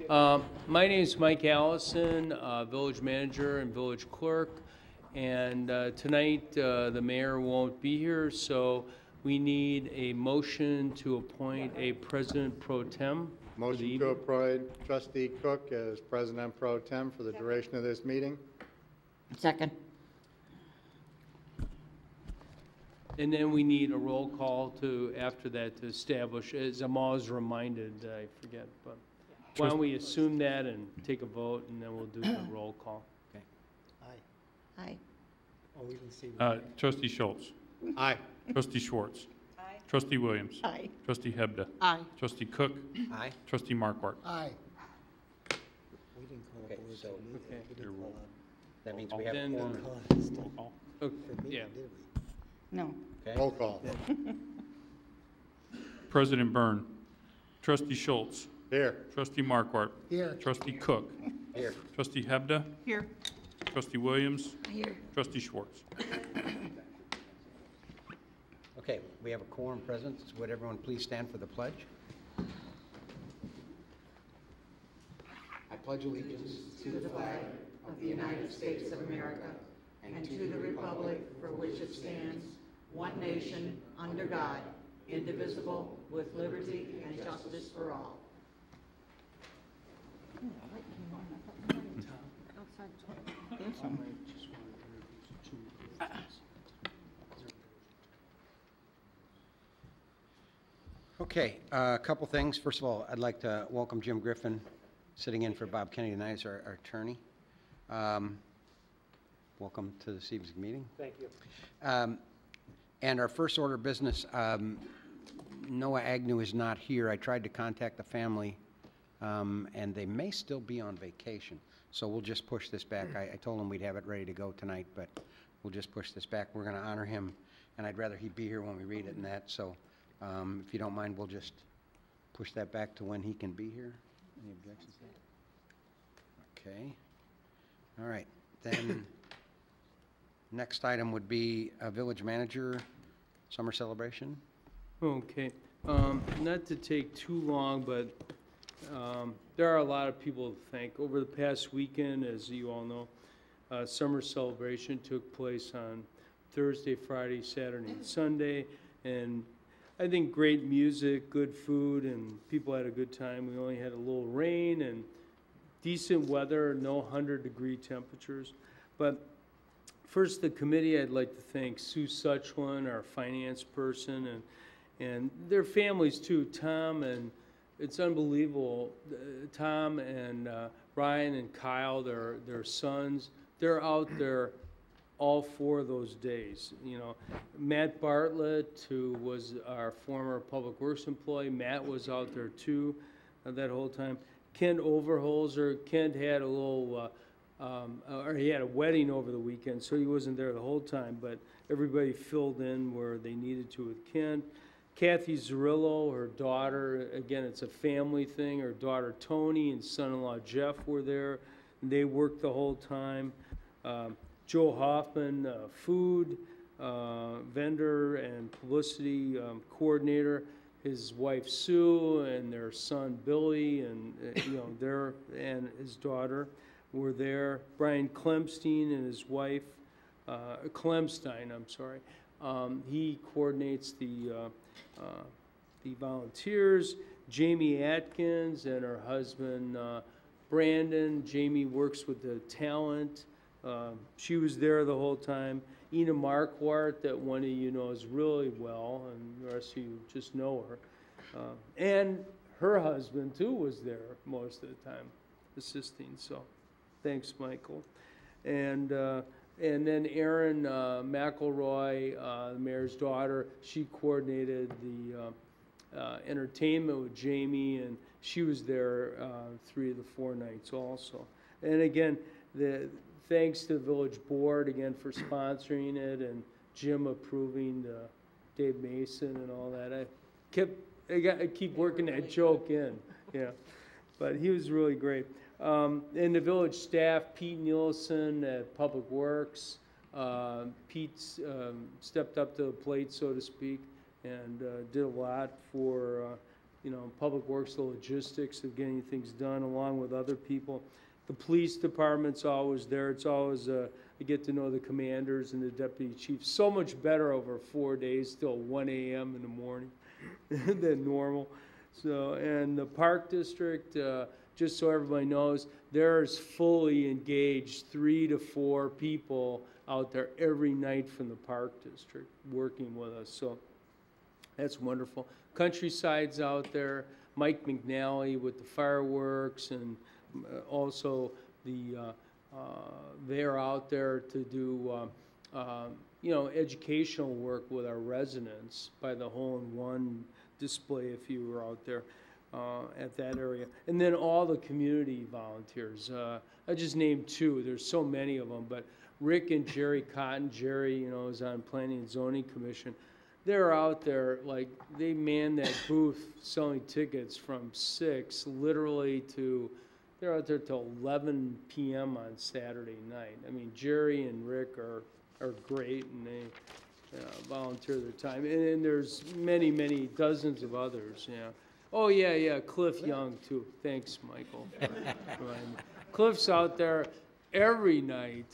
My name is Mike Allison, village manager and village clerk. And tonight, the mayor won't be here, so we need a motion to appoint a president pro tem. Motion to appoint Trustee Cook as President Pro Tem for the duration of this meeting. Second. And then we need a roll call to, after that, to establish, as I'm always reminded, I forget, but why don't we assume that and take a vote, and then we'll do the roll call. Okay. Aye. Aye. Oh, we didn't see. Trustee Schultz. Aye. Trustee Schwartz. Aye. Trustee Williams. Aye. Trustee Hebda. Aye. Trustee Cook. Aye. Trustee Markwart. Aye. We didn't call Okay, it board so- that meeting. Okay. We didn't call That means we have a Then- it- quorum. call it a Roll call. Okay, for meeting, yeah. did we? No. Okay. Roll call. President Byrne. Trustee Schultz. Here. Trustee Markwart. Here. Trustee Cook. Here. Trustee Hebda. Here. Trustee Williams. Here. Trustee Schwartz. Okay, we have a quorum present. Would everyone please stand for the pledge? I pledge allegiance to the flag of the United States of America and to the republic for which it stands, one nation, under God, indivisible, with liberty and justice for all. Okay, a couple things. First of all, I'd like to welcome Jim Griffin, sitting in for Bob Kennedy tonight as our attorney. Welcome to this evening's meeting. Thank you. And our first order of business, Noah Agnew is not here. I tried to contact the family, and they may still be on vacation. So we'll just push this back. I told them we'd have it ready to go tonight, but we'll just push this back. We're going to honor him, and I'd rather he be here when we read it and that. So if you don't mind, we'll just push that back to when he can be here. Any objections to that? Okay. All right. Then next item would be a village manager summer celebration. Okay, not to take too long, but there are a lot of people to thank. Over the past weekend, as you all know, summer celebration took place on Thursday, Friday, Saturday, and Sunday, and I think great music, good food, and people had a good time. We only had a little rain and decent weather, no 100-degree temperatures. But first, the committee, I'd like to thank Sue Suchland, our finance person, and their families too, Tom, and it's unbelievable. Tom and Ryan and Kyle, their sons, they're out there all 4 of those days. You know, Matt Bartlett, who was our former Public Works employee, Matt was out there too that whole time. Kent Overholzer, Kent had a little, or he had a wedding over the weekend, so he wasn't there the whole time, but everybody filled in where they needed to with Kent. Kathy Zerillo, her daughter, again, it's a family thing. Her daughter Tony and son-in-law Jeff were there. They worked the whole time. Joe Hoffman, food vendor and publicity coordinator, his wife Sue and their son Billy, and and his daughter were there. Brian Klemstein and his wife, Klemstein, I'm sorry. He coordinates the volunteers. Jamie Atkins and her husband Brandon. Jamie works with the talent. She was there the whole time. Ina Markwart, that one of you knows really well, and the rest of you just know her. And her husband, too, was there most of the time, assisting. So thanks, Michael. And then Erin McElroy, the mayor's daughter, she coordinated the entertainment with Jamie, and she was there 3 of the 4 nights also. And again, thanks to the village board again for sponsoring it, and Jim approving Dave Mason and all that. I keep working that joke in, yeah. But he was really great. And the village staff, Pete Nielsen at Public Works. Pete stepped up to the plate, so to speak, and did a lot for Public Works, the logistics of getting things done along with other people. The police department's always there. It's always, I get to know the commanders and the deputy chiefs so much better over 4 days till 1 a.m. in the morning than normal. So, and the Park District, just so everybody knows, there's fully engaged 3 to 4 people out there every night from the Park District working with us. So that's wonderful. Countryside's out there. Mike McNally with the fireworks, and also they're out there to do educational work with our residents by the hole-in-one display if you were out there at that area. And then all the community volunteers. I just named 2. There's so many of them, but Rick and Jerry Cotton. Jerry, is on Planning and Zoning Commission. They're out there, like, they man that booth selling tickets from 6 literally to, they're out there till 11 p.m. on Saturday night. I mean, Jerry and Rick are great, and they volunteer their time. And there's many, many dozens of others, yeah. Oh, yeah, Cliff Young, too. Thanks, Michael. for reminding me. Cliff's out there every night,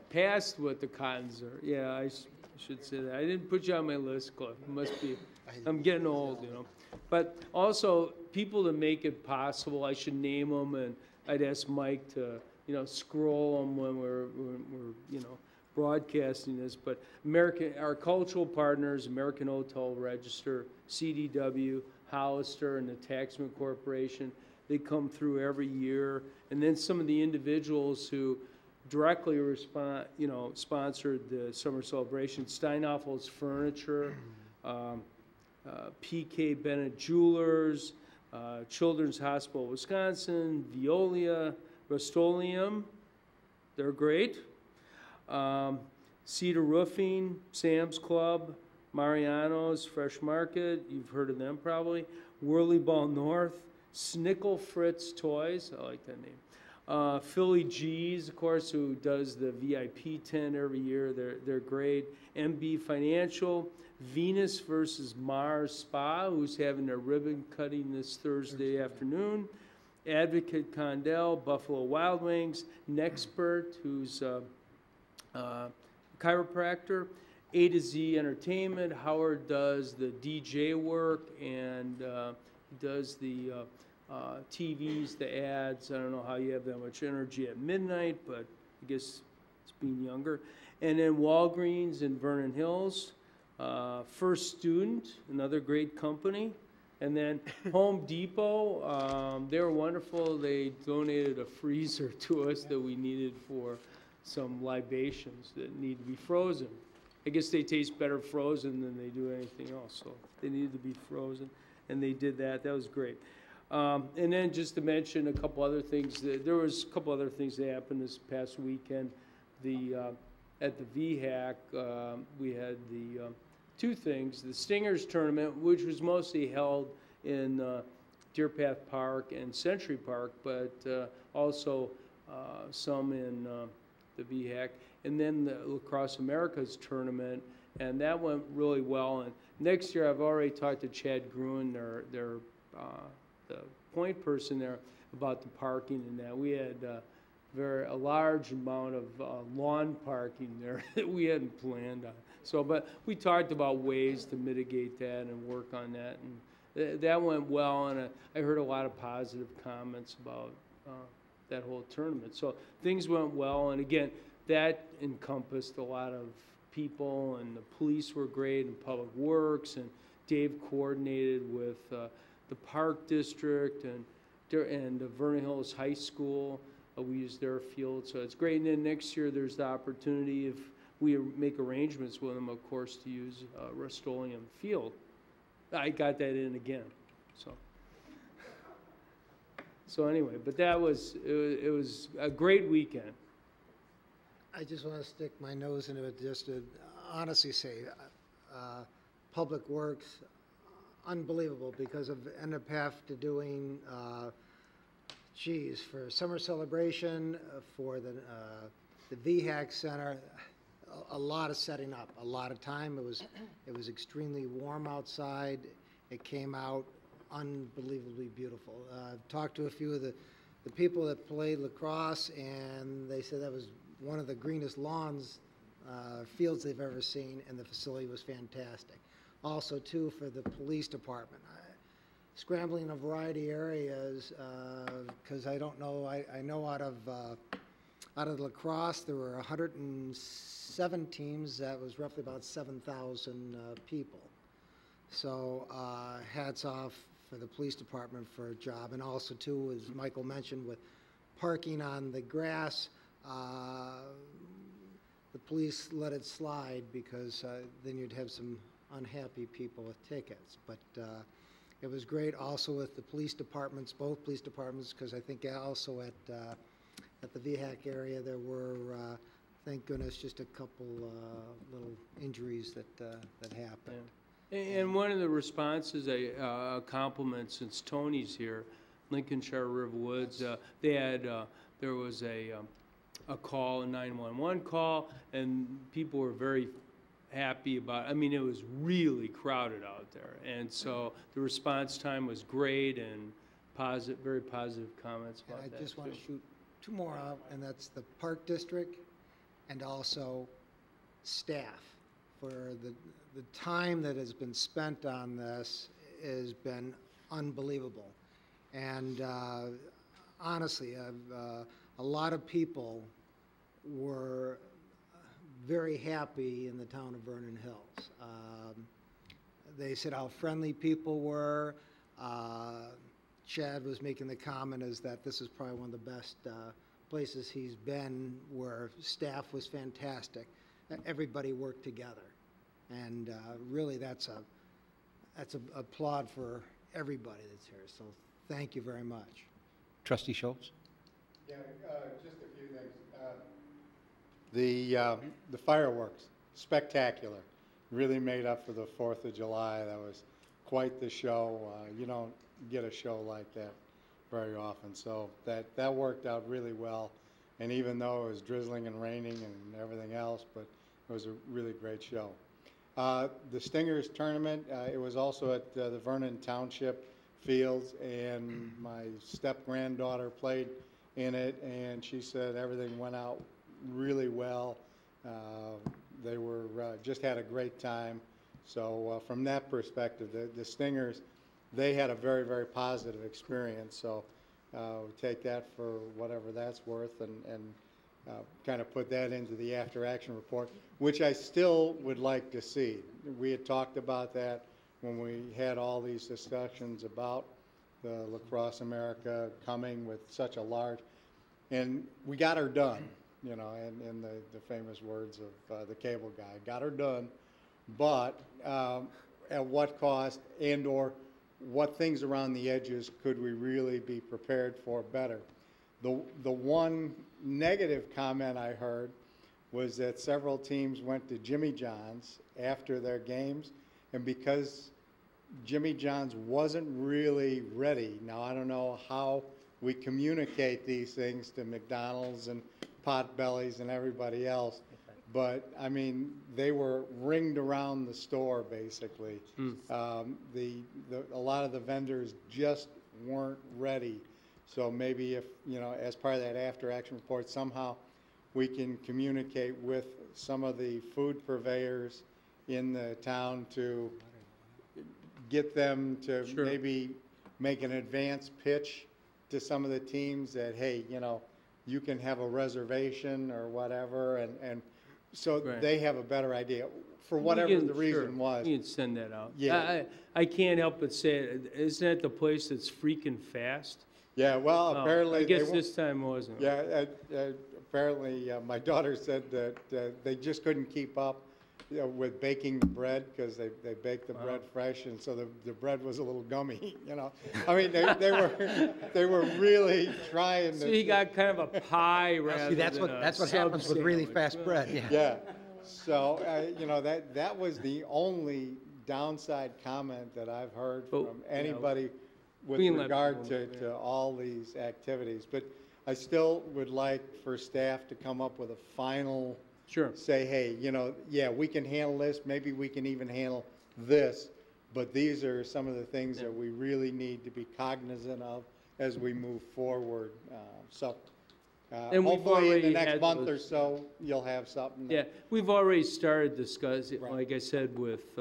past what the Cottons are. Yeah, I should say that. I didn't put you on my list, Cliff. It must be, I'm getting old, But also, people to make it possible, I should name them, and I'd ask Mike to, scroll them when we're broadcasting this. But our cultural partners, American Hotel Register, CDW, Hollister, and the Taxman Corporation, they come through every year. And then some of the individuals who directly sponsored the summer celebration, Steinoffel's Furniture, PK Bennett Jewelers, Children's Hospital Wisconsin, Veolia, Rust-Oleum, they're great. Cedar Roofing, Sam's Club, Mariano's Fresh Market, you've heard of them probably, Whirly Ball North, Snickle Fritz Toys, I like that name. Philly G's, of course, who does the VIP tent every year. They're great. MB Financial, Venus versus Mars Spa, who's having their ribbon cutting this Thursday afternoon. Advocate Condell, Buffalo Wild Wings, Nexpert, who's chiropractor. A to Z Entertainment. Howard does the DJ work, and he does the TVs, the ads. I don't know how you have that much energy at midnight, but I guess it's being younger. And then Walgreens in Vernon Hills. First Student, another great company. And then Home Depot, they were wonderful. They donated a freezer to us that we needed for some libations that need to be frozen. I guess they taste better frozen than they do anything else, so they needed to be frozen, and they did that. That was great. And then just to mention a couple other things, there was a couple other things that happened this past weekend. At the VHAC, we had the 2 things: the Stingers tournament, which was mostly held in Deer Path Park and Century Park, but also some in the VHAC, and then the Lacrosse Americas tournament, and that went really well. And next year, I've already talked to Chad Gruen, the point person there, about the parking and that. We had a large amount of lawn parking there that we hadn't planned on. So, but we talked about ways to mitigate that and work on that, and that went well, and I heard a lot of positive comments about that whole tournament. So things went well, and again, that encompassed a lot of people, and the police were great, and Public Works, and Dave coordinated with the Park District and the Vernon Hills High School. We used their field, so it's great. And then next year, there's the opportunity, if we make arrangements with them, of course, to use Rust-Oleum Field. I got that in again, so. So anyway, but it was a great weekend. I just want to stick my nose into it just to honestly say, Public Works, unbelievable, because of ended up have to doing, for summer celebration, for the VHAC Center, a lot of setting up, a lot of time. It was extremely warm outside. It came out unbelievably beautiful. I've talked to a few of the people that played lacrosse, and they said that was one of the greenest lawns, fields they've ever seen, and the facility was fantastic. Also, too, for the police department. Scrambling in a variety of areas, because I don't know, I know out of lacrosse, there were 107 teams. That was roughly about 7,000 people. So hats off for the police department for a job. And also, too, as Michael mentioned, with parking on the grass, the police let it slide because then you'd have some unhappy people with tickets. But it was great also with the police departments, both police departments, because I think also at the VHAC area there were, thank goodness, just a couple little injuries that happened. Yeah. And one of the responses, a compliment since Tony's here, Lincolnshire River Woods, they had, there was a call, a 911 call, and people were very happy about it. I mean, it was really crowded out there. And so the response time was great and positive, very positive comments about that. And I just want to too. shoot two more out, and that's the Park District and also staff for the time that has been spent on this has been unbelievable. And honestly, a lot of people were very happy in the town of Vernon Hills. They said how friendly people were. Chad was making the comment is that this is probably one of the best places he's been, where staff was fantastic. Everybody worked together. And really that's a applaud for everybody that's here. So thank you very much. Trustee Schultz? Yeah, just a few things. The fireworks, spectacular. Really made up for the 4th of July. That was quite the show. You don't get a show like that very often. So that worked out really well. And even though it was drizzling and raining and everything else, but it was a really great show. The Stingers tournament, it was also at the Vernon Township Fields, and my step-granddaughter played in it, and she said everything went out really well. They were just had a great time. So from that perspective, the Stingers, they had a very, very positive experience. So take that for whatever that's worth, and kind of put that into the after-action report, which I still would like to see. We had talked about that when we had all these discussions about the Lacrosse America coming with such a large, and we got her done, you know, in the famous words of the cable guy, got her done, but at what cost, and or what things around the edges could we really be prepared for better? The one negative comment I heard was that several teams went to Jimmy John's after their games, and because Jimmy John's wasn't really ready. Now, I don't know how we communicate these things to McDonald's and Potbellies and everybody else, but I mean, they were ringed around the store basically. A lot of the vendors just weren't ready. So maybe if, you know, as part of that after-action report, somehow we can communicate with some of the food purveyors in the town to get them to Sure. maybe make an advance pitch to some of the teams that, hey, you know, you can have a reservation or whatever, and so Right. they have a better idea for whatever the reason Sure. was. You can send that out. Yeah. I can't help but say, isn't that the place that's freaking fast? Yeah, well, Oh, apparently I guess they won't- this time wasn't. Yeah, apparently my daughter said that they just couldn't keep up, you know, with baking the bread because they baked the bread fresh, and so the bread was a little gummy, you know. I mean, they were really trying to. So you got kind of a pie rather See, that's than what a happens with really sub-sandwich. fast bread, yeah. Yeah, so, you know, that was the only downside comment that I've heard But, from you know, anybody with we can let regard people know, to all these activities. But I still would like for staff to come up with a final, Sure. say, hey, you know, yeah, we can handle this, maybe we can even handle this, But these are some of the things that we really need to be cognizant of as we move forward. And we've Hopefully in the already next had month or those- so, you'll have something. Yeah, we've already started discussing, Right. like I said, with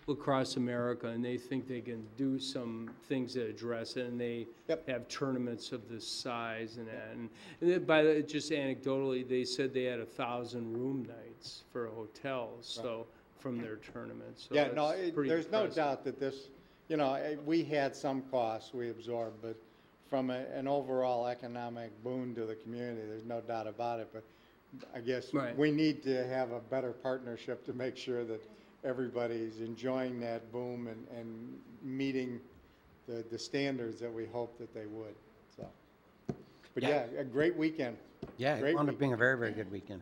Lacrosse America, and they think they can do some things that address it, and they Yep. have tournaments of this size and that. And then just anecdotally, they said they had 1,000 room nights for hotels, so, from their tournament, so Yeah, no, that's pretty there's no impressive. doubt that this, we had some costs we absorbed, but from an overall economic boon to the community, there's no doubt about it. But I guess Right. we need to have a better partnership to make sure that everybody's enjoying that boom and meeting the standards that we hope that they would, so. But Yeah. yeah, a great weekend. Yeah, it Great wound up week. being a very, very good weekend.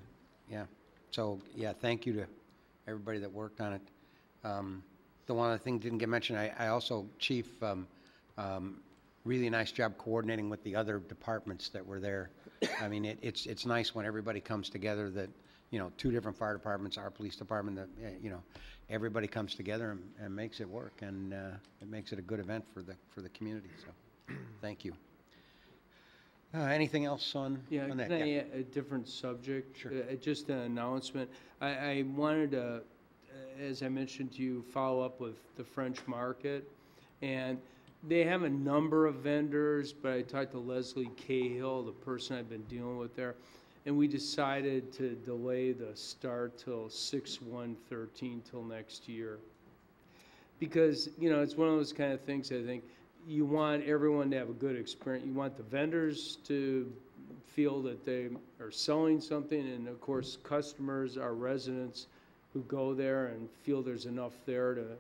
Yeah. So, yeah, thank you to everybody that worked on it. The one other thing didn't get mentioned, I also, Chief, really nice job coordinating with the other departments that were there. I mean, it's nice when everybody comes together that, two different fire departments, our police department, that, everybody comes together and makes it work, and it makes it a good event for the community, so, thank you. Anything else on Yeah, that? can I, a different subject? Sure. Just an announcement. I wanted to, as I mentioned to you, follow up with the French Market. And they have a number of vendors, but I talked to Leslie Cahill, the person I've been dealing with there, and we decided to delay the start till 6/1/13 till next year. Because, it's one of those kind of things, I think, you want everyone to have a good experience. You want the vendors to feel that they are selling something, and of course, customers, our residents who go there and feel there's enough there to,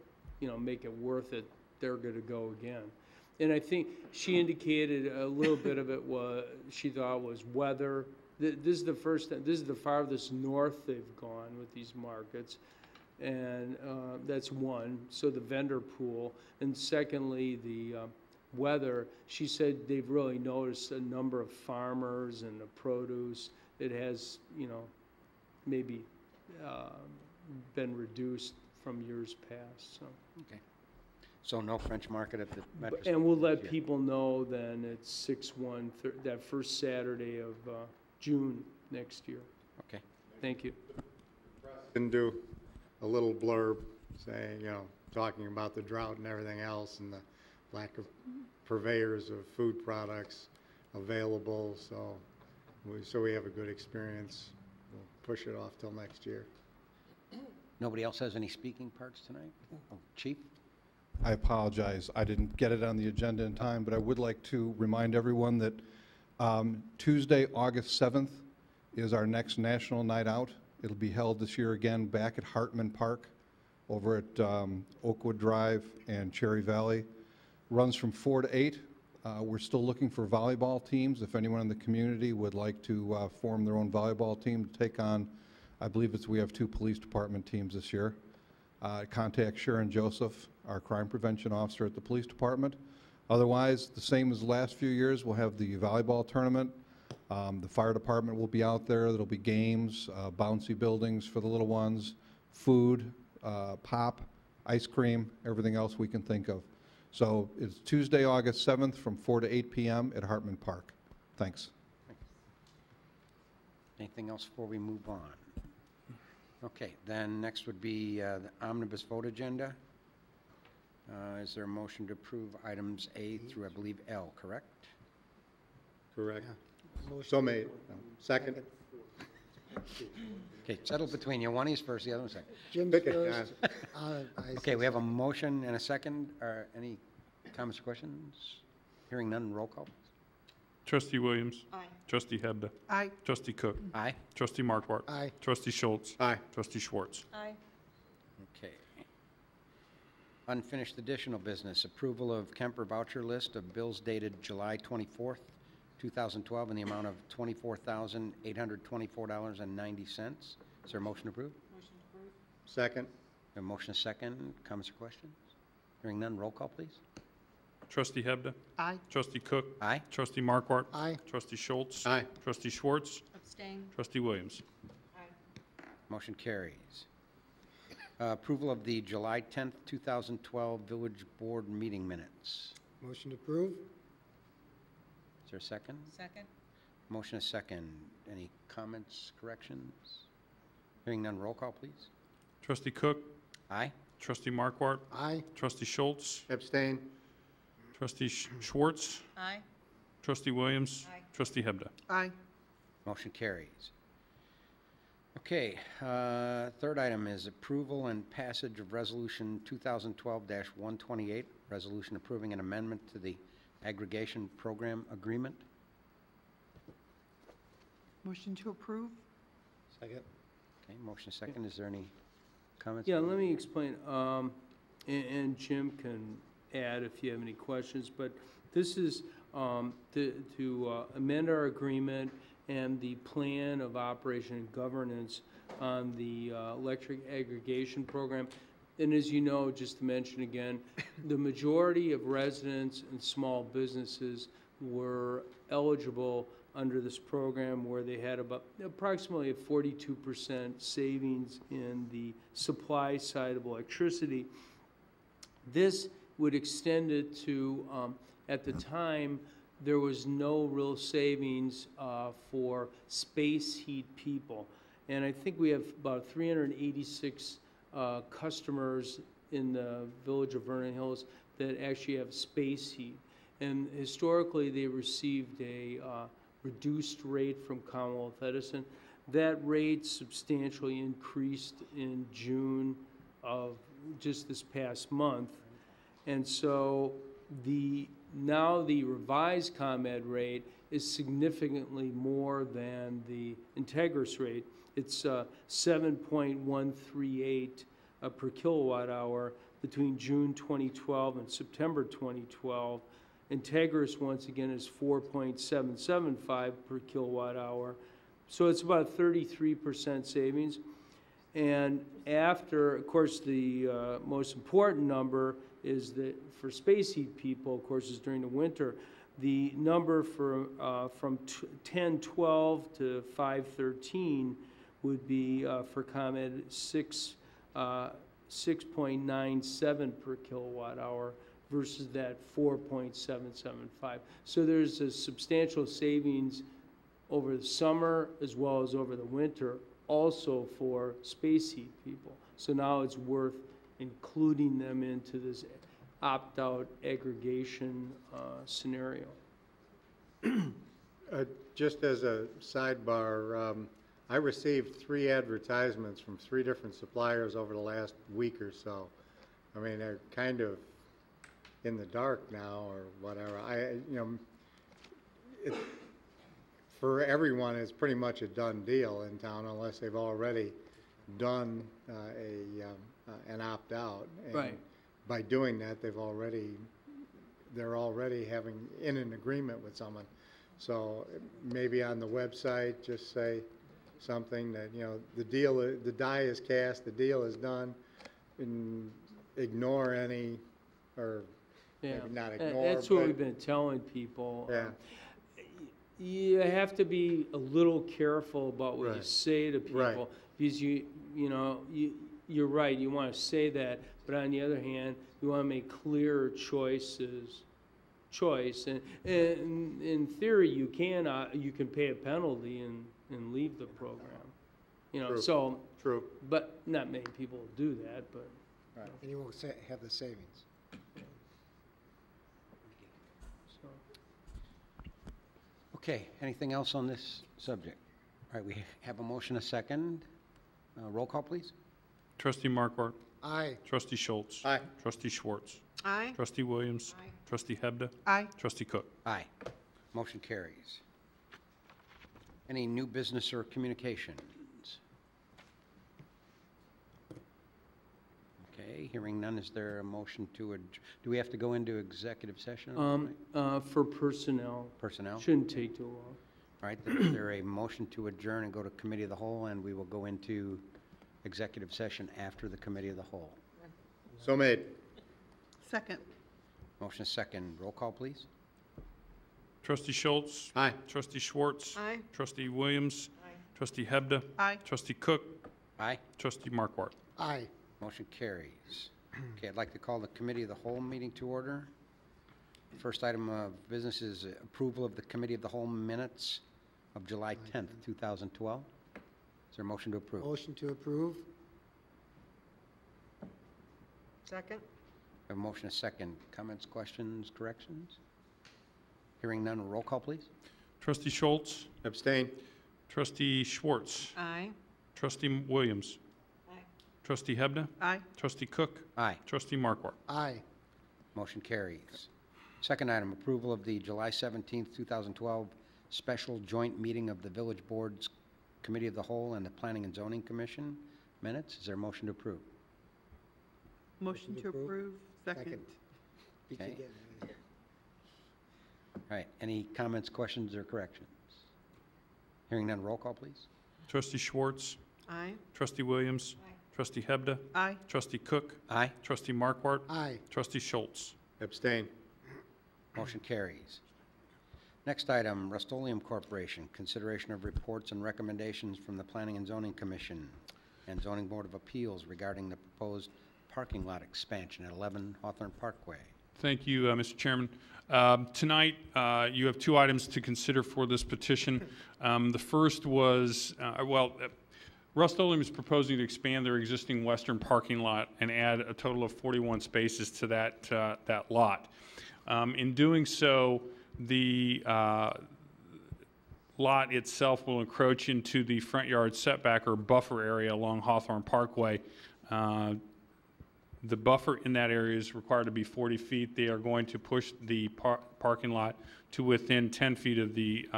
make it worth it, they're gonna go again. And I think she indicated a little bit of it was, she thought was weather. This is the farthest north they've gone with these markets. And that's one, so the vendor pool. And secondly, the weather. She said they've really noticed a number of farmers and the produce. It has, maybe been reduced from years past, so. Okay. So no French Market at the Metro. And we'll let Station. people know then it's 6/1, that first Saturday of June next year. Okay. Thank you. Can do a little blurb saying, talking about the drought and everything else and the lack of purveyors of food products available, so we have a good experience. We'll push it off till next year. Nobody else has any speaking parts tonight? Oh, Chief? I apologize. I didn't get it on the agenda in time, but I would like to remind everyone that Tuesday, August 7th is our next National Night Out. It'll be held this year again back at Hartman Park over at Oakwood Drive and Cherry Valley. Runs from 4 to 8. We're still looking for volleyball teams. If anyone in the community would like to form their own volleyball team to take on, I believe we have 2 police department teams this year. Contact Sharon Joseph, our crime prevention officer at the police department. Otherwise, the same as the last few years, we'll have the volleyball tournament. The fire department will be out there. There'll be games, bouncy buildings for the little ones, food, pop, ice cream, everything else we can think of. So it's Tuesday, August 7th from 4 to 8 p.m. at Hartman Park. Thanks. Anything else before we move on? Okay, then next would be the omnibus vote agenda. Is there a motion to approve items A through, I believe, L, correct? Correct. So made. Second. Okay, settle between you. One is first, the other one's second. Jim's Pick it, first. Okay, we have a motion and a second. Any comments or questions? Hearing none, roll call. Trustee Williams. Aye. Trustee Hebda. Aye. Trustee Cook. Aye. Trustee Markwart. Aye. Trustee Schultz. Aye. Trustee Schwartz. Aye. Okay. Unfinished additional business, approval of Kemper voucher list of bills dated July 24th, 2012, in the amount of $24,824.90. Is there a motion approved? Second. A motion a second. Comments or questions? Hearing none, roll call, please. Trustee Hebda. Aye. Trustee Cook. Aye. Trustee Markwart. Aye. Trustee Schultz. Aye. Trustee Schwartz. Abstain. Trustee Williams. Aye. Motion carries. Approval of the July 10th, 2012 Village Board meeting minutes. Motion to approve? Is there a second? Second. Motion is second. Any comments, corrections? Hearing none, roll call, please. Trustee Cook, Aye? Trustee Markwart, Aye. Trustee Schultz, Abstain? Trustee Schwartz, Aye. Trustee Williams. Aye. Trustee Hebda. Aye. Motion carries. Okay, third item is approval and passage of Resolution 2012-128, resolution approving an amendment to the aggregation program agreement. Motion to approve? Second. Okay, motion is second. Is there any comments? Yeah, let me explain, and Jim can add if you have any questions, but this is to amend our agreement and the plan of operation and governance on the electric aggregation program. And as you know, just to mention again, the majority of residents and small businesses were eligible under this program where they had about approximately a 42% savings in the supply side of electricity. This would extend it to, at the time, there was no real savings for space heat people. And I think we have about 386 customers in the village of Vernon Hills that actually have space heat. And historically, they received a reduced rate from Commonwealth Edison. That rate substantially increased in June of just this past month. And so now the revised ComEd rate is significantly more than the Integris rate. It's 7.138 per kilowatt hour between June 2012 and September 2012. Integris, once again, is 4.775 per kilowatt hour. So it's about 33% savings. And after, of course, the most important number is that for space heat people, of course, is during the winter. The number for from 10/12 to 5/13 would be for ComEd 6.97 per kilowatt hour versus that 4.775. So there's a substantial savings over the summer as well as over the winter, also for space heat people. So now it's worth including them into this opt-out aggregation scenario. Just as a sidebar, I received 3 advertisements from 3 different suppliers over the last week or so. I mean, they're kind of in the dark now or whatever. For everyone, it's pretty much a done deal in town unless they've already done an opt-out. And Right. by doing that, they're already having in an agreement with someone. So maybe on the website, just say something that, the die is cast, the deal is done, and ignore any, or Yeah. maybe not And ignore, that's what but- we've been telling people. Yeah. You have to be a little careful about what you Right. say to people. Right. Because you're right, you want to say that, but on the other hand, you want to make clear choice. And in theory, you can pay a penalty and leave the program. True. So, True. but not many people do that, but. And you won't have the savings. So. Okay, anything else on this subject? All right, we have a motion, a second. Roll call, please. Trustee Markwart, Aye. Trustee Schultz. Aye. Trustee Schwartz, Aye. Trustee Williams. Aye. Trustee Hebda. Aye. Trustee Cook. Aye. Motion carries. Any new business or communications? Okay, hearing none, is there a motion to do we have to go into executive session? For personnel, Personnel? shouldn't take too long. All right, is there a motion to adjourn and go to committee of the whole, and we will go into executive session after the committee of the whole? So made. Second. Motion is second. Roll call, please. Trustee Schultz. Aye. Trustee Schwartz. Aye. Trustee Williams. Aye. Trustee Hebda. Aye. Trustee Cook. Aye. Trustee Markwart. Aye. Motion carries. Okay, I'd like to call the Committee of the Whole meeting to order. First item of business is approval of the Committee of the Whole minutes of July 10th, 2012. Is there a motion to approve? Motion to approve? Second? Have a motion, a second. Comments, questions, corrections? Hearing none, roll call, please. Trustee Schultz, Abstain? Trustee Schwartz, Aye. Trustee Williams, Aye. Trustee Hebda, Aye. Trustee Cook, Aye. Trustee Markwart. Aye. Motion carries. Second item, approval of the July 17th, 2012 special joint meeting of the Village Board's Committee of the Whole and the Planning and Zoning Commission minutes. Is there a motion to approve? Motion to approve. Second. Beat you Okay. again. All right, any comments, questions, or corrections? Hearing none, roll call, please. Trustee Schwartz, Aye. Trustee Williams, Trustee Hebda, Aye. Trustee Cook, Aye. Trustee Markwart, Aye. Trustee Schultz. Abstain? Motion carries. Next item, Rust-Oleum Corporation, consideration of reports and recommendations from the Planning and Zoning Commission and Zoning Board of Appeals regarding the proposed parking lot expansion at 11 Hawthorne Parkway. Thank you, Mr. Chairman. Tonight, you have two items to consider for this petition. The first was, Rust-Oleum is proposing to expand their existing western parking lot and add a total of 41 spaces to that lot. In doing so, the lot itself will encroach into the front yard setback or buffer area along Hawthorne Parkway. The buffer in that area is required to be 40 feet. They are going to push the parking lot to within 10 feet of the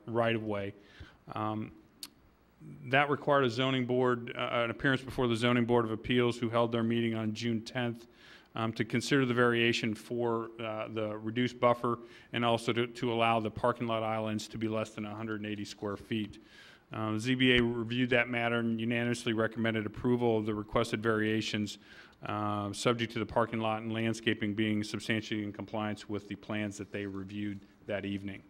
right-of-way. That required a zoning board, an appearance before the Zoning Board of Appeals, who held their meeting on June 10th, to consider the variation for the reduced buffer and also to allow the parking lot islands to be less than 180 square feet. ZBA reviewed that matter and unanimously recommended approval of the requested variations, subject to the parking lot and landscaping being substantially in compliance with the plans that they reviewed that evening.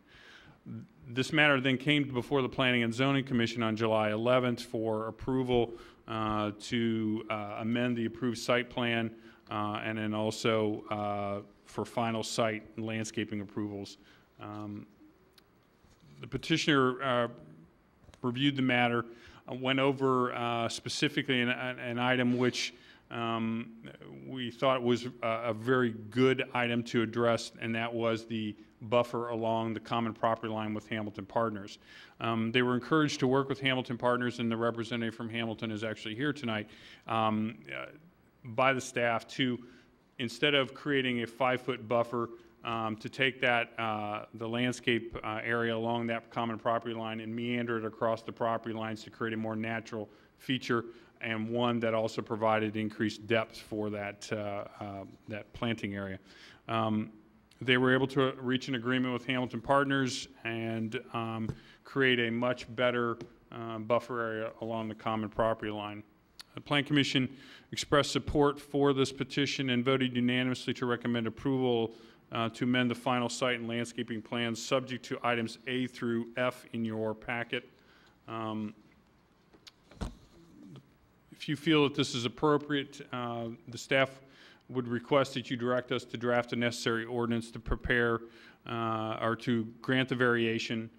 This matter then came before the Planning and Zoning Commission on July 11th for approval to amend the approved site plan and then also for final site and landscaping approvals. The petitioner reviewed the matter, went over specifically an item which we thought was a very good item to address, and that was the buffer along the common property line with Hamilton Partners. They were encouraged to work with Hamilton Partners, and the representative from Hamilton is actually here tonight, by the staff to, instead of creating a 5-foot buffer, to take that, the landscape area along that common property line and meander it across the property lines to create a more natural feature, and one that also provided increased depth for that, that planting area. They were able to reach an agreement with Hamilton Partners and create a much better buffer area along the common property line. The Plan Commission expressed support for this petition and voted unanimously to recommend approval to amend the final site and landscaping plans subject to items A through F in your packet. If you feel that this is appropriate, the staff would request that you direct us to draft a necessary ordinance to prepare or to grant the variation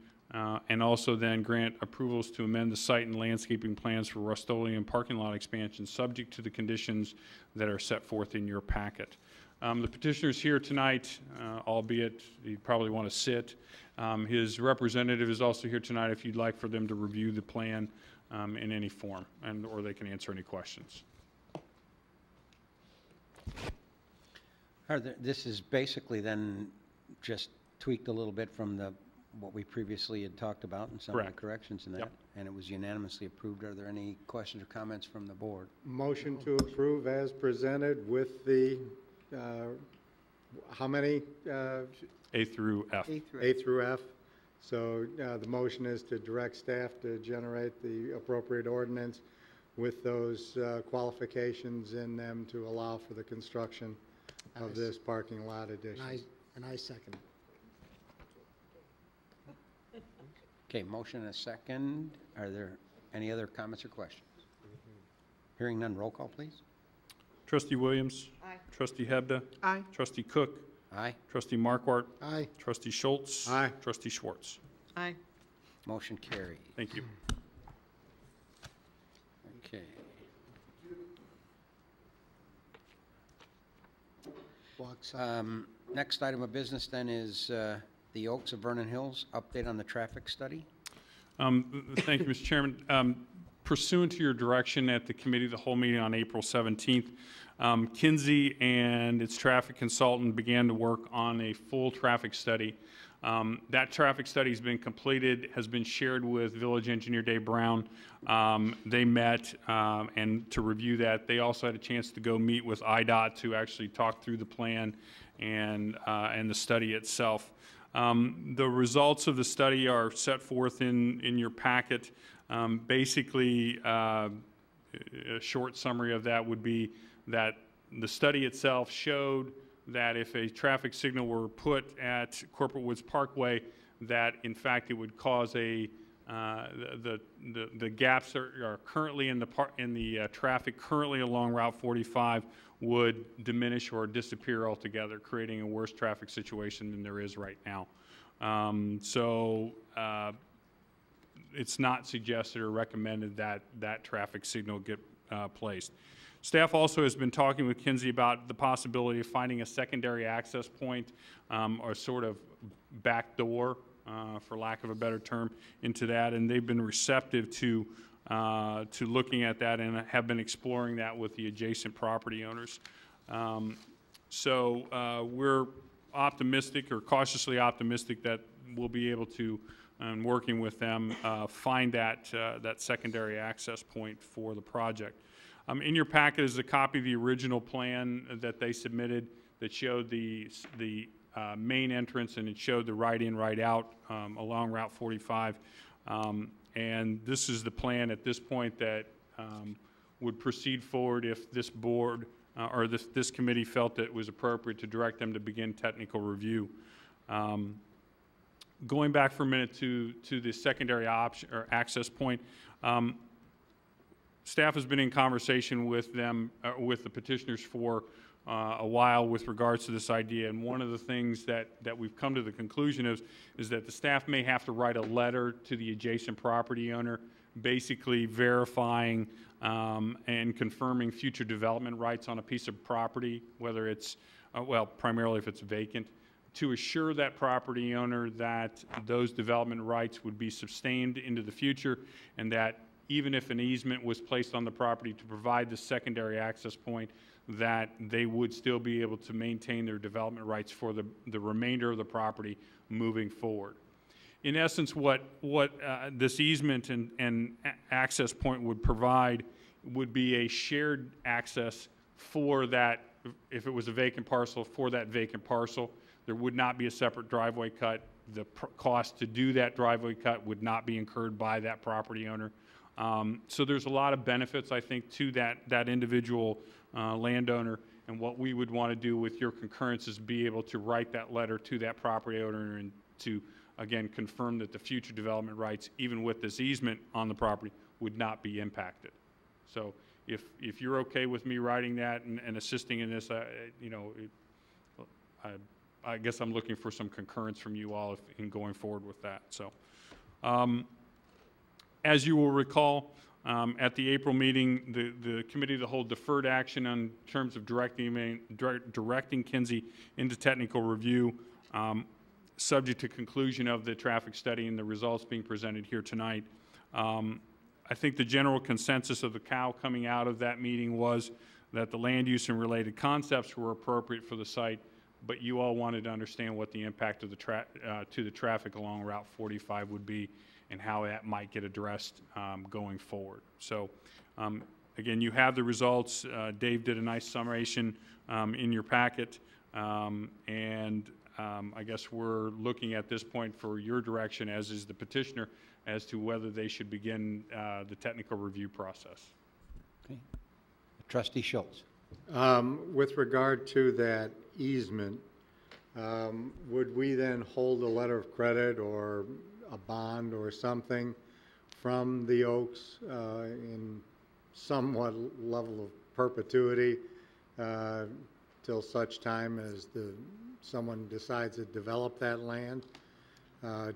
and also then grant approvals to amend the site and landscaping plans for Rust-Oleum parking lot expansion subject to the conditions that are set forth in your packet. The petitioner's here tonight, albeit he'd probably want to sit. His representative is also here tonight if you'd like for them to review the plan in any form, or they can answer any questions. This is basically then just tweaked a little bit from what we previously had talked about and some of the Correct. corrections in that. Yep. And it was unanimously approved. Are there any questions or comments from the board? Motion to approve as presented with the, how many? A through F. A through F. So the motion is to direct staff to generate the appropriate ordinance with those qualifications in them to allow for the construction of this parking lot addition. And I second it. Okay, motion and a second. Are there any other comments or questions? Hearing none, roll call, please. Trustee Williams? Aye. Trustee Hebda? Aye. Trustee Cook? Aye. Trustee Markwart? Aye. Trustee Schultz? Aye. Trustee Schwartz? Aye. Motion carried. Thank you. Okay. Walkside. Next item of business then is the Oaks of Vernon Hills, update on the traffic study. Thank you, Mr. Chairman. Pursuant to your direction at the committee, the whole meeting on April 17th, Kinsey and its traffic consultant began to work on a full traffic study. That traffic study has been completed, has been shared with Village Engineer Dave Brown. They met and to review that. They also had a chance to go meet with IDOT to actually talk through the plan and the study itself. The results of the study are set forth in your packet. Basically, a short summary of that would be that the study itself showed that if a traffic signal were put at Corporate Woods Parkway, that in fact it would cause the gaps are currently in the traffic currently along Route 45 would diminish or disappear altogether, creating a worse traffic situation than there is right now. It's not suggested or recommended that that traffic signal get placed. Staff also has been talking with Kinsey about the possibility of finding a secondary access point or sort of back door, for lack of a better term, into that, and they've been receptive to looking at that and have been exploring that with the adjacent property owners. We're optimistic or cautiously optimistic that we'll be able to, and working with them, find that secondary access point for the project. In your packet is a copy of the original plan that they submitted that showed the main entrance, and it showed the right-in, right-out along Route 45. And this is the plan at this point that would proceed forward if this board or this committee felt that it was appropriate to direct them to begin technical review. Going back for a minute to the secondary option or access point, staff has been in conversation with them, with the petitioners for a while with regards to this idea, and one of the things that we've come to the conclusion is that the staff may have to write a letter to the adjacent property owner, basically verifying and confirming future development rights on a piece of property, whether it's, well, primarily if it's vacant, to assure that property owner that those development rights would be sustained into the future, and that even if an easement was placed on the property to provide the secondary access point, that they would still be able to maintain their development rights for the remainder of the property moving forward. In essence, what this easement and access point would provide would be a shared access for that, if it was a vacant parcel, for that vacant parcel. There would not be a separate driveway cut. The cost to do that driveway cut would not be incurred by that property owner. So there's a lot of benefits, I think, to that individual landowner, and what we would want to do with your concurrence is be able to write that letter to that property owner and to, again, confirm that the future development rights, even with this easement on the property, would not be impacted. So if you're okay with me writing that and assisting in this, I guess I'm looking for some concurrence from you all in going forward with that. So, as you will recall, at the April meeting, the Committee of the Whole deferred action on terms of directing Kinsey into technical review, subject to conclusion of the traffic study and the results being presented here tonight. I think the general consensus of the COW coming out of that meeting was that the land use and related concepts were appropriate for the site, but you all wanted to understand what the impact of to the traffic along Route 45 would be and how that might get addressed going forward. So again, you have the results. Dave did a nice summation in your packet, and I guess we're looking at this point for your direction, as is the petitioner, as to whether they should begin the technical review process. Okay. Trustee Schultz. With regard to that easement, would we then hold a letter of credit or a bond or something from the Oaks in somewhat level of perpetuity till such time as someone decides to develop that land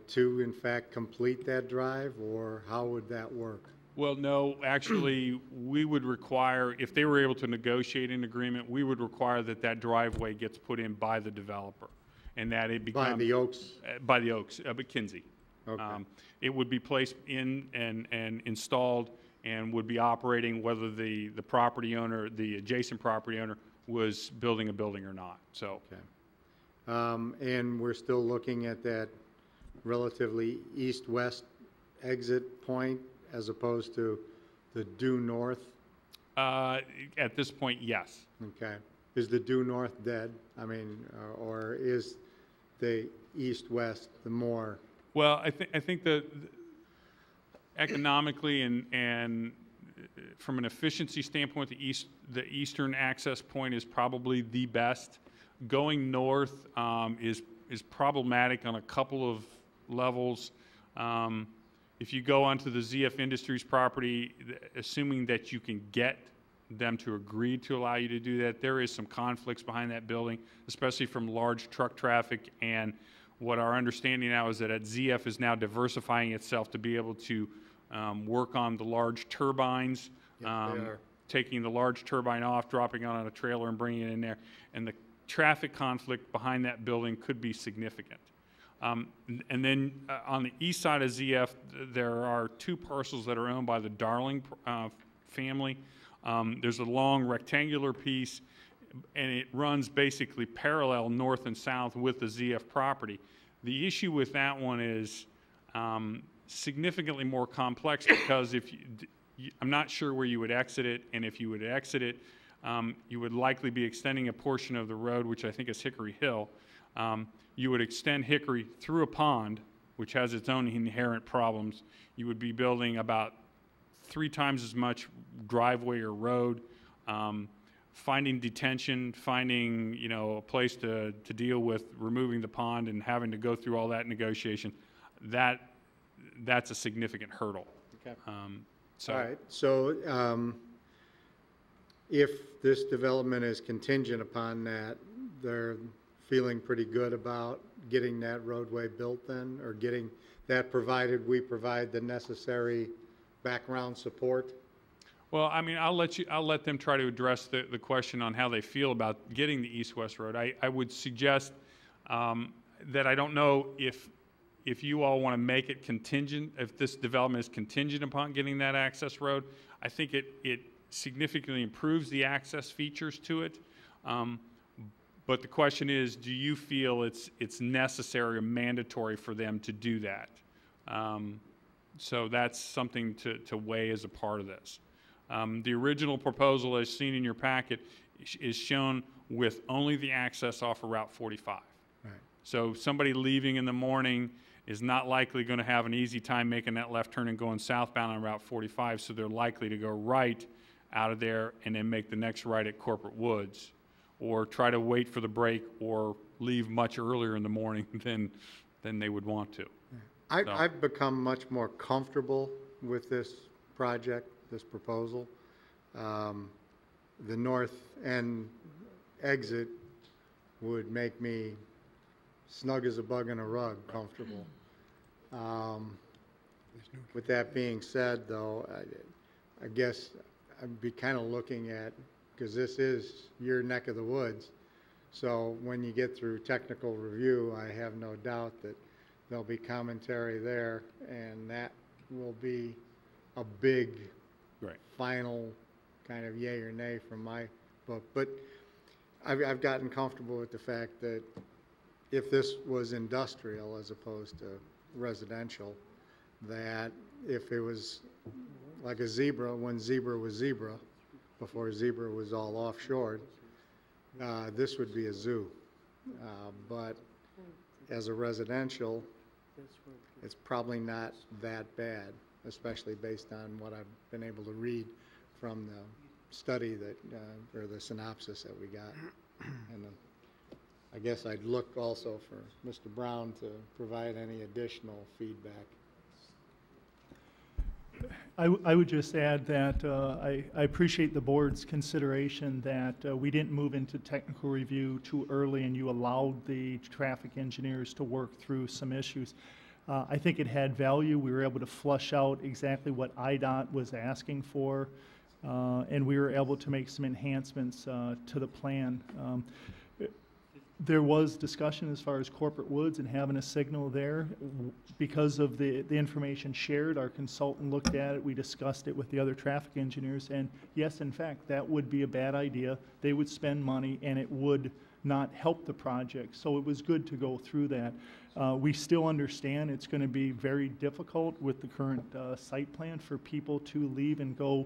to, in fact, complete that drive, or how would that work? Well, no, actually, we would require, if they were able to negotiate an agreement, we would require that that driveway gets put in by the developer, and that it becomes... By the Oaks? By the Oaks, but Kinsey. Okay. It would be placed in and installed and would be operating whether the property owner, the adjacent property owner, was building a building or not, so. Okay. And we're still looking at that relatively east-west exit point as opposed to the due north? At this point, yes. Okay. Is the due north dead? I mean, or is the east-west the more? Well, I think that economically and from an efficiency standpoint, the eastern access point is probably the best. Going north is problematic on a couple of levels. If you go onto the ZF Industries property, assuming that you can get them to agree to allow you to do that, there is some conflicts behind that building, especially from large truck traffic. And what our understanding now is that ZF is now diversifying itself to be able to work on the large turbines, taking the large turbine off, dropping it on a trailer and bringing it in there. And the traffic conflict behind that building could be significant. And then on the east side of ZF, there are two parcels that are owned by the Darling family. There's a long rectangular piece, and it runs basically parallel north and south with the ZF property. The issue with that one is significantly more complex because I'm not sure where you would exit it, and if you would exit it, you would likely be extending a portion of the road, which I think is Hickory Hill. You would extend Hickory through a pond, which has its own inherent problems. You would be building about 3 times as much driveway or road, finding detention, finding a place to deal with removing the pond and having to go through all that negotiation. That's a significant hurdle. Okay. So. All right. So if this development is contingent upon that, they're feeling pretty good about getting that roadway built then, or getting that provided we provide the necessary background support? Well, I mean, I'll let them try to address the question on how they feel about getting the east-west road. I would suggest that I don't know if you all want to make it contingent, if this development is contingent upon getting that access road. I think it significantly improves the access features to it. But the question is, do you feel it's necessary or mandatory for them to do that? So that's something to weigh as a part of this. The original proposal, as seen in your packet, is shown with only the access off of Route 45. Right. So somebody leaving in the morning is not likely going to have an easy time making that left turn and going southbound on Route 45, so they're likely to go right out of there and then make the next right at Corporate Woods, or try to wait for the break or leave much earlier in the morning than they would want to. I've become much more comfortable with this project, this proposal. The north end exit would make me snug as a bug in a rug comfortable. With that being said, though, I guess I'd be kind of looking at, because this is your neck of the woods, so when you get through technical review, I have no doubt that there'll be commentary there, and that will be a big final kind of yay or nay from my book. But I've gotten comfortable with the fact that if this was industrial as opposed to residential, that if it was like a zebra, when zebra was zebra, before zebra was all offshored, this would be a zoo. But as a residential, it's probably not that bad, especially based on what I've been able to read from the study that, or the synopsis that we got. And I guess I'd look also for Mr. Brown to provide any additional feedback. I would just add that I appreciate the board's consideration that we didn't move into technical review too early and you allowed the traffic engineers to work through some issues. I think it had value. We were able to flush out exactly what IDOT was asking for, and we were able to make some enhancements to the plan. There was discussion as far as Corporate Woods and having a signal there. Because of the information shared, our consultant looked at it, we discussed it with the other traffic engineers, and yes, in fact, that would be a bad idea. They would spend money and it would not help the project, so it was good to go through that. We still understand it's going to be very difficult with the current site plan for people to leave and go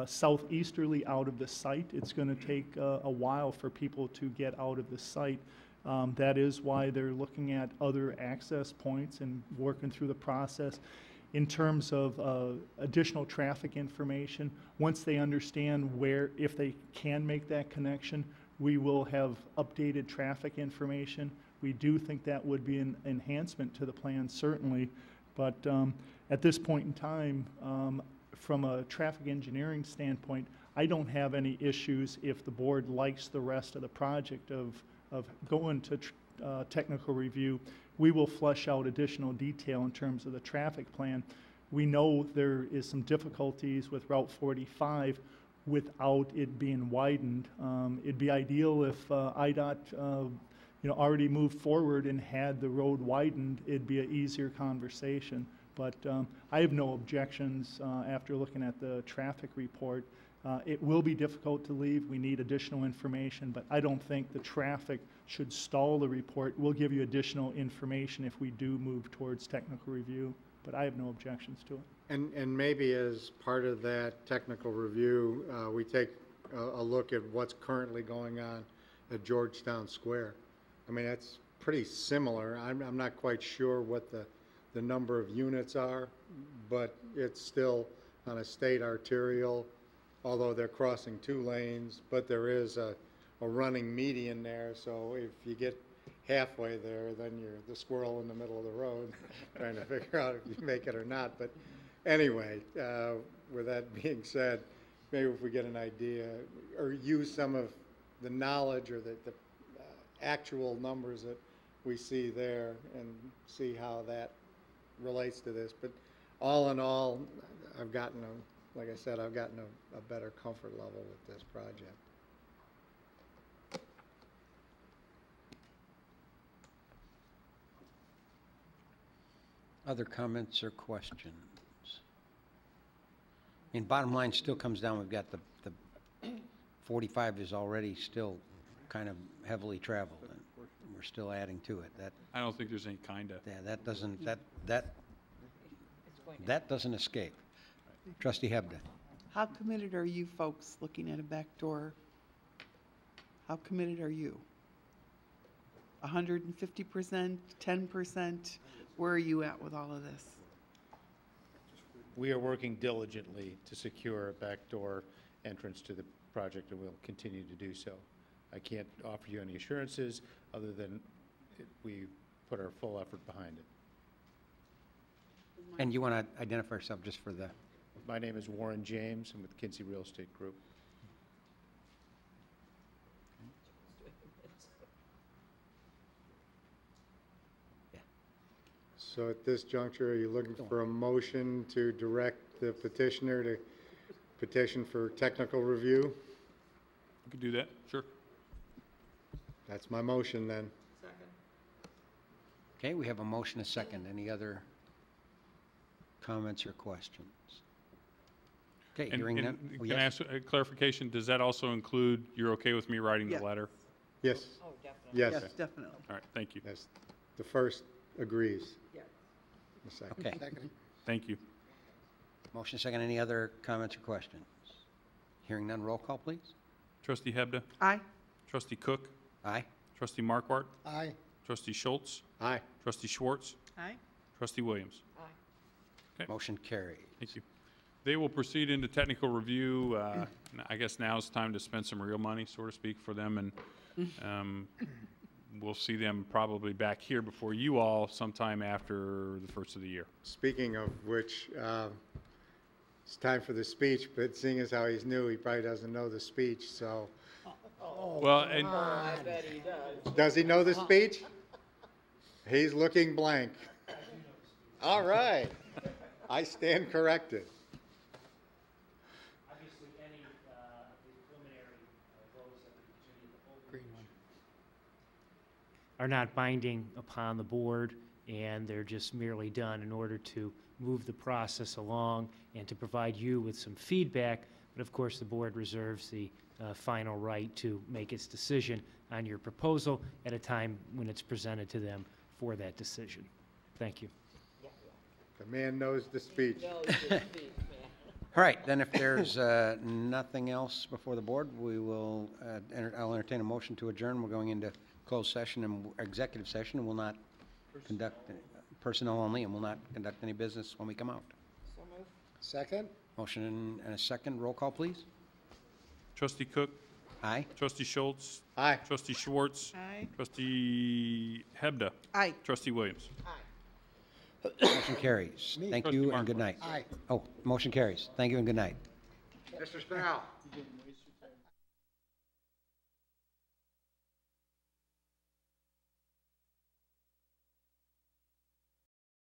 southeasterly out of the site. It's going to take a while for people to get out of the site. That is why they're looking at other access points and working through the process. In terms of additional traffic information, once they understand where, if they can make that connection, we will have updated traffic information. We do think that would be an enhancement to the plan, certainly, but at this point in time, from a traffic engineering standpoint, I don't have any issues if the board likes the rest of the project of going to technical review. We will flesh out additional detail in terms of the traffic plan. We know there is some difficulties with Route 45 without it being widened. It'd be ideal if IDOT already moved forward and had the road widened. It'd be an easier conversation. But I have no objections after looking at the traffic report. It will be difficult to leave. We need additional information, but I don't think the traffic should stall the report. We'll give you additional information if we do move towards technical review, but I have no objections to it. And maybe as part of that technical review, we take a look at what's currently going on at Georgetown Square. I mean, that's pretty similar. I'm not quite sure what the number of units are, but it's still on a state arterial, although they're crossing 2 lanes, but there is a running median there, so if you get halfway there, then you're the squirrel in the middle of the road trying to figure out if you make it or not. But anyway, with that being said, maybe if we get an idea or use some of the knowledge or the actual numbers that we see there and see how that relates to this. But all in all, I've gotten like I said, I've gotten a better comfort level with this project. Other comments or questions? I mean, bottom line still comes down, we've got the 45 is already still kind of heavily traveled, and we're still adding to it. That, I don't think there's any kind of. yeah, that doesn't escape. Trustee Hebda. How committed are you folks looking at a back door? How committed are you? 150%, 10%? Where are you at with all of this? We are working diligently to secure a backdoor entrance to the project, and we'll continue to do so. I can't offer you any assurances other than we put our full effort behind it. And you want to identify yourself just for the... My name is Warren James. I'm with Kinsey Real Estate Group. So at this juncture, are you looking for a motion to direct the petitioner to petition for technical review? You could do that, sure. That's my motion then. Okay, we have a motion, a second. Any other comments or questions? Okay, hearing none. Oh, Can I yes. ask a clarification? Does that also include, you're okay with me writing Yeah. the letter? Yes. Oh, definitely. Yes. Yes, definitely. All right, thank you. Yes. The first agrees. Yes. The second. Okay, Thank you. motion, second. Any other comments or questions? Hearing none, roll call, please. Trustee Hebda? Aye. Trustee Cook? Aye. Trustee Markwart? Aye. Trustee Schultz? Aye. Trustee Schwartz? Aye. Trustee Williams? Motion carries. Thank you. They will proceed into technical review. I guess now is time to spend some real money, so to speak, for them, and we'll see them probably back here before you all sometime after the first of the year. Speaking of which, It's time for the speech, but seeing as how he's new, he probably doesn't know the speech, so. Well, and Does he know the speech? He's looking blank. All right. I stand corrected. Obviously, any preliminary votes that the committee of the whole are not binding upon the board, and they're just merely done in order to move the process along and to provide you with some feedback. But of course, the board reserves the final right to make its decision on your proposal at a time when it's presented to them for that decision. Thank you. The man knows the speech. All right, then if there's nothing else before the board, we will, I'll entertain a motion to adjourn. We're going into closed session and executive session, and will not conduct, personnel only, and will not conduct any business when we come out. Second? Motion and a second. Roll call, please. Trustee Cook, Aye. Trustee Schultz, Aye. Trustee Schwartz, Aye. Trustee Hebda, Aye. Trustee Williams. Motion carries. Thank Trustee you and Markle. good night. Aye. Oh, motion carries. Thank you and good night. Mr. Spinell.